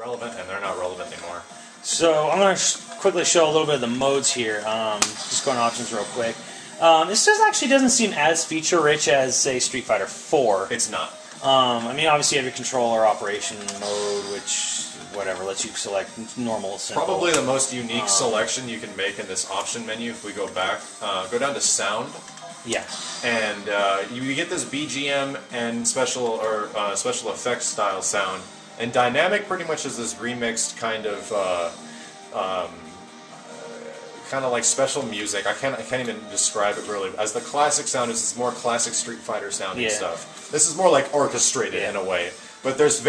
relevant, and they're not relevant anymore. So I'm going to quickly show a little bit of the modes here. Just going to options real quick. This actually doesn't seem as feature-rich as, say, Street Fighter 4. It's not. I mean, obviously you have your controller operation mode, which, whatever, lets you select normal, simple. Probably the most unique selection you can make in this option menu, if we go back. Go down to sound. Yeah. And you get this BGM and special effects style sound. And dynamic pretty much is this remixed kind of like special music. I can't even describe it really. As the classic sound is this more classic Street Fighter sounding stuff. This is more like orchestrated in a way. But there's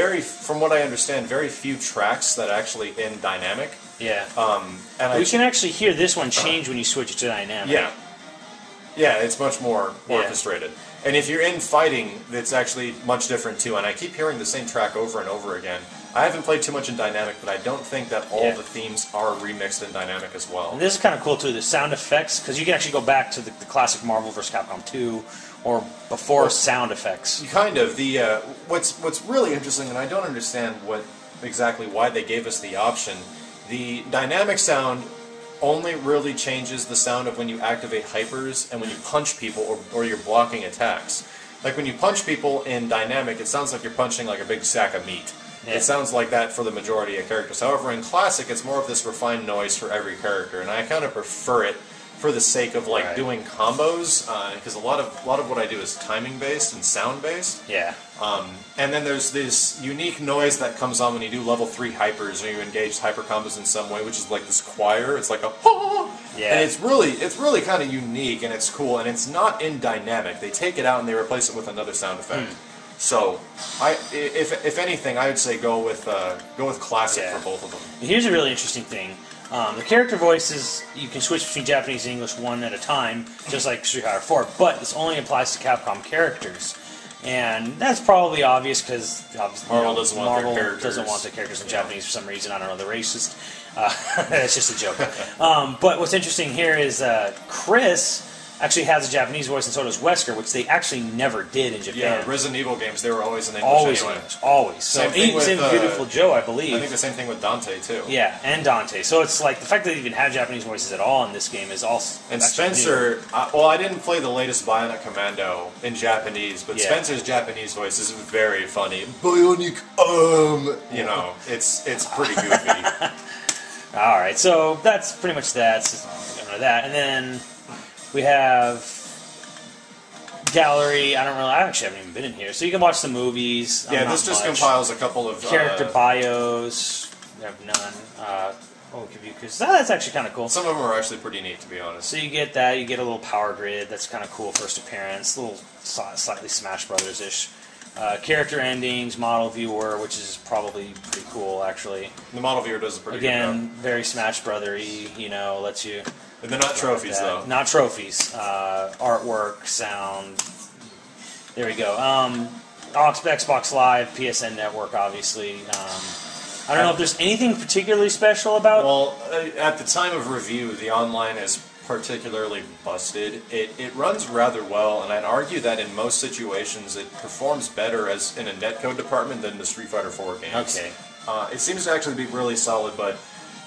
from what I understand, very few tracks that are actually in dynamic. Yeah. And you can actually hear this one change when you switch it to dynamic. Yeah. Yeah, it's much more orchestrated. And if you're in fighting, it's actually much different too. And I keep hearing the same track over and over again. I haven't played too much in dynamic, but I don't think that all the themes are remixed in dynamic as well. And this is kind of cool too, the sound effects, because you can actually go back to the classic Marvel vs. Capcom 2 or before sound effects. Kind of. What's really interesting, and I don't understand exactly why they gave us the option, the dynamic sound only really changes the sound of when you activate hypers and when you punch people or you're blocking attacks. Like when you punch people in dynamic, it sounds like you're punching like a big sack of meat. Yeah. It sounds like that for the majority of characters. However, in Classic, it's more of this refined noise for every character, and I kind of prefer it for the sake of doing combos, because a lot of what I do is timing based and sound based. Yeah. And then there's this unique noise that comes on when you do level 3 hypers or you engage hyper combos in some way, which is like this choir. It's like a and it's really kind of unique and it's cool, and it's not in dynamic. They take it out and they replace it with another sound effect. So, if anything, I would say go with Classic for both of them. Here's a really interesting thing. The character voices, you can switch between Japanese and English one at a time, just like Street Fighter 4, but this only applies to Capcom characters. And that's probably obvious because Marvel doesn't want their characters in Japanese for some reason. I don't know, they're racist. That's just a joke. But what's interesting here is Chris actually has a Japanese voice, and so does Wesker, which they actually never did in Japan. Yeah, Resident Evil games, they were always in English anyway. Always. So same Beautiful Joe, I believe. I think the same thing with Dante, too. Yeah, and Dante. So it's like, the fact that they even have Japanese voices at all in this game is also... And Spencer, well, I didn't play the latest Bionic Commando in Japanese, but Spencer's Japanese voice is very funny. Bionic, you know, it's pretty goofy. Alright, so that's pretty much that. So, and then... we have gallery. I actually haven't even been in here, so you can watch the movies. Yeah, this just compiles a couple of character bios. We have none. Because that's actually kind of cool. Some of them are actually pretty neat, to be honest. So you get that. You get a little power grid. That's kind of cool. First appearance. A little slightly Smash Brothers ish. Character endings, model viewer, which is probably pretty cool, actually. The model viewer does a pretty good job. Very Smash Brother-y, lets you... And they're not trophies, though. Not trophies. Artwork, sound. There we go. Xbox Live, PSN Network, obviously. I don't know if there's anything particularly special about... Well, at the time of review, the online is particularly busted. It runs rather well, and I'd argue that in most situations it performs better as in a netcode department than the Street Fighter 4 games. Okay. It seems to actually be really solid, but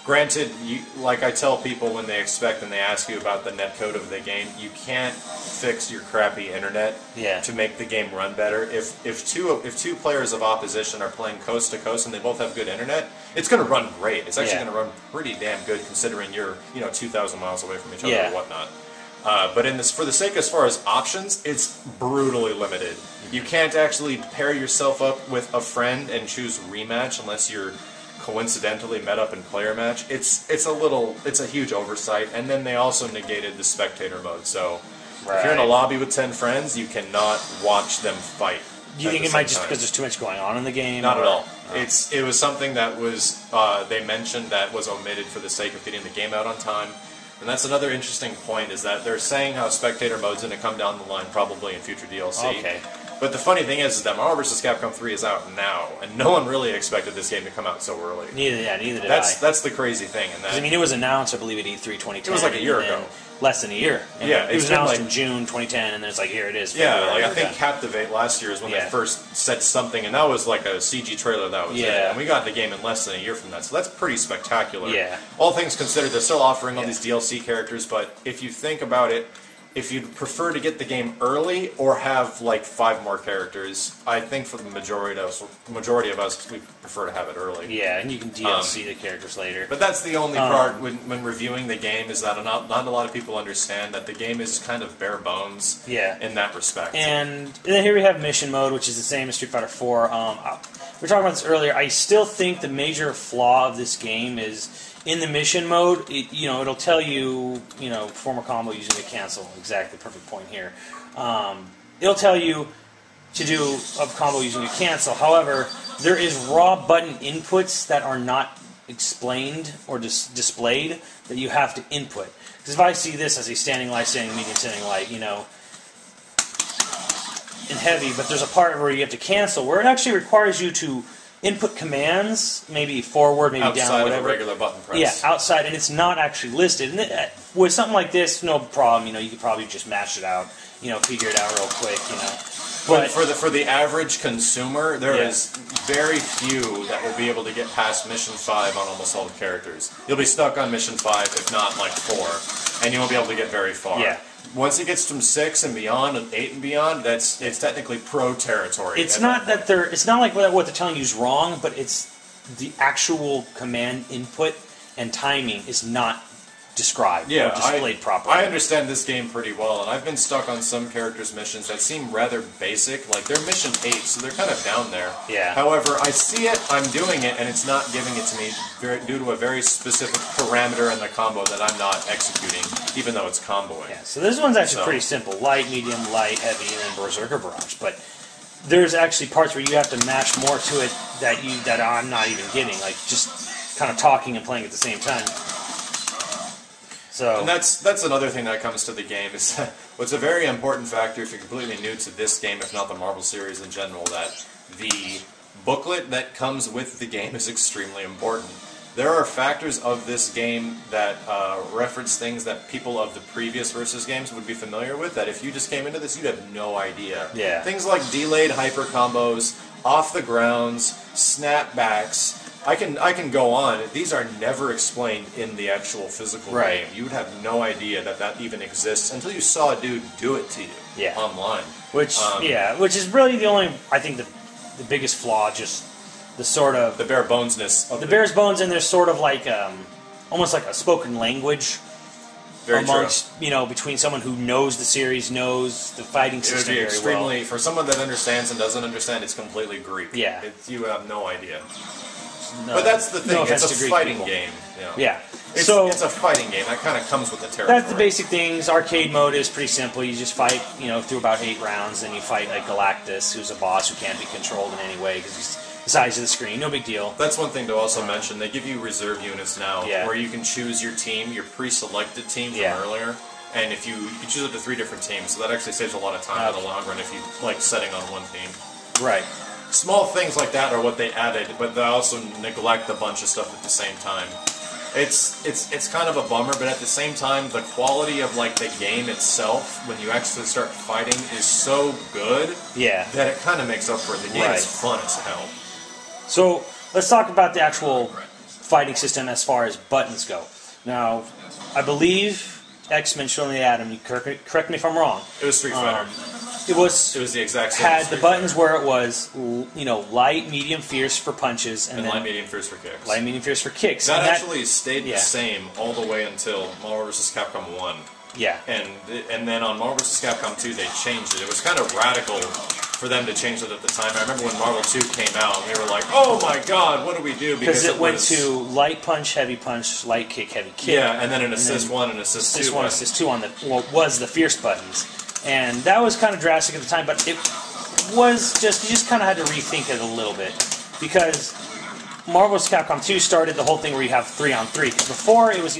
granted, like I tell people when they expect and they ask you about the netcode of the game, you can't fix your crappy internet to make the game run better. If two players of opposition are playing coast to coast and they both have good internet, it's going to run great. It's actually going to run pretty damn good considering you're 2,000 miles away from each other or whatnot. But for the sake as far as options, it's brutally limited. You can't actually pair yourself up with a friend and choose rematch unless you're coincidentally met up in player match. It's a huge oversight, and then they also negated the spectator mode. So if you're in a lobby with 10 friends, you cannot watch them fight. Do you think it might just because there's too much going on in the game? Not at all. It was something that was they mentioned that was omitted for the sake of getting the game out on time. And that's another interesting point, is that they're saying how spectator mode's going to come down the line probably in future DLC. Okay. But the funny thing is that Marvel vs. Capcom 3 is out now, and no one really expected this game to come out so early. Neither did I. That's the crazy thing. And it was announced, I believe, at E3 2010. It was like a year ago. less than a year. And yeah, it was announced in June 2010, and then it's like, here it is. Yeah, like I think Captivate last year is when they first said something, and that was like a CG trailer. That was it. And we got the game in less than a year from that, so that's pretty spectacular. Yeah. All things considered, they're still offering all these DLC characters, but if you think about it, if you'd prefer to get the game early or have like 5 more characters, I think for the majority of us, we prefer to have it early. Yeah, and you can DLC the characters later. But that's the only part when reviewing the game is that not a lot of people understand that the game is kind of bare bones. In that respect. And then here we have mission mode, which is the same as Street Fighter 4. We were talking about this earlier. I still think the major flaw of this game is, in the mission mode, it'll tell you, form a combo using a cancel. Exactly, perfect point here. It'll tell you to do a combo using a cancel. However, there is raw button inputs that are not explained or displayed that you have to input. Because if I see this as a standing light, standing medium, standing light, in heavy, but there's a part where you have to cancel, where it actually requires you to input commands, maybe forward, maybe outside down, whatever. Of a regular button press. Yeah, outside, and it's not actually listed. And with something like this, no problem. You could probably just mash it out. Figure it out real quick. But for the average consumer, there is very few that will be able to get past mission 5 on almost all the characters. You'll be stuck on mission 5, if not like 4, and you won't be able to get very far. Yeah. Once it gets from 6 and beyond, and 8 and beyond, it's technically pro territory. It's not that it's not like what they're telling you is wrong, but it's the actual command input and timing is not described or displayed properly. I understand this game pretty well, and I've been stuck on some characters' missions that seem rather basic. Like, they're mission 8, so they're kind of down there. Yeah. However, I see it, I'm doing it, and it's not giving it to me due to a very specific parameter in the combo that I'm not executing, even though it's comboing. Yeah, so this one's actually pretty simple. Light, medium, light, heavy, and then Berserker Barrage. But there's actually parts where you have to mash more to it that I'm not even getting. Like, just kind of talking and playing at the same time. So, and that's another thing that comes to the game is what's a very important factor if you're completely new to this game, if not the Marvel series in general, that the booklet that comes with the game is extremely important. There are factors of this game that reference things that people of the previous Versus games would be familiar with, that if you just came into this, you'd have no idea. Yeah. Things like delayed hyper combos, off the grounds, snapbacks. I can go on. These are never explained in the actual physical game. You would have no idea that even exists until you saw a dude do it to you online. Which is really the only, I think, the biggest flaw, just the sort of... the bare bonesness of the bare bones, and there's sort of like, almost like a spoken language amongst, between someone who knows the series, knows the fighting system very well. It would be extremely, for someone that understands and doesn't understand, it's completely Greek. Yeah. You have no idea. No, but that's the thing, it's a fighting game. Yeah. It's a fighting game. That kind of comes with the territory. That's the basic things. Arcade mode is pretty simple. You just fight, through about 8 rounds, and you fight like Galactus, who's a boss who can't be controlled in any way because he's the size of the screen. No big deal. That's one thing to also mention. They give you reserve units now, where you can choose your team, your pre-selected team from earlier. And if you can choose up to 3 different teams, so that actually saves a lot of time in the long run if you like setting on one team. Right. Small things like that are what they added, but they also neglect a bunch of stuff at the same time. It's kind of a bummer, but at the same time, the quality of like the game itself, when you actually start fighting, is so good that it kind of makes up for it. The game is fun as hell. So let's talk about the actual fighting system as far as buttons go. Now, I believe X mentioned only Adam. You correct me if I'm wrong. It was Street Fighter. It was the exact same. Had the buttons where it was, light, medium, fierce for punches, and then light, medium, fierce for kicks. Light, medium, fierce for kicks. That actually stayed the same all the way until Marvel vs. Capcom 1. Yeah. And then on Marvel vs. Capcom 2, they changed it. It was kind of radical for them to change it at the time. I remember when Marvel 2 came out, and they were like, "Oh my God, what do we do?" Because it went to light punch, heavy punch, light kick, heavy kick. Yeah, and then an assist 1 and assist 2. Assist 1, assist 2 on was the fierce buttons. And that was kind of drastic at the time, but it was you just kind of had to rethink it a little bit. Because Marvel vs. Capcom 2 started the whole thing where you have 3-on-3. Because before, it was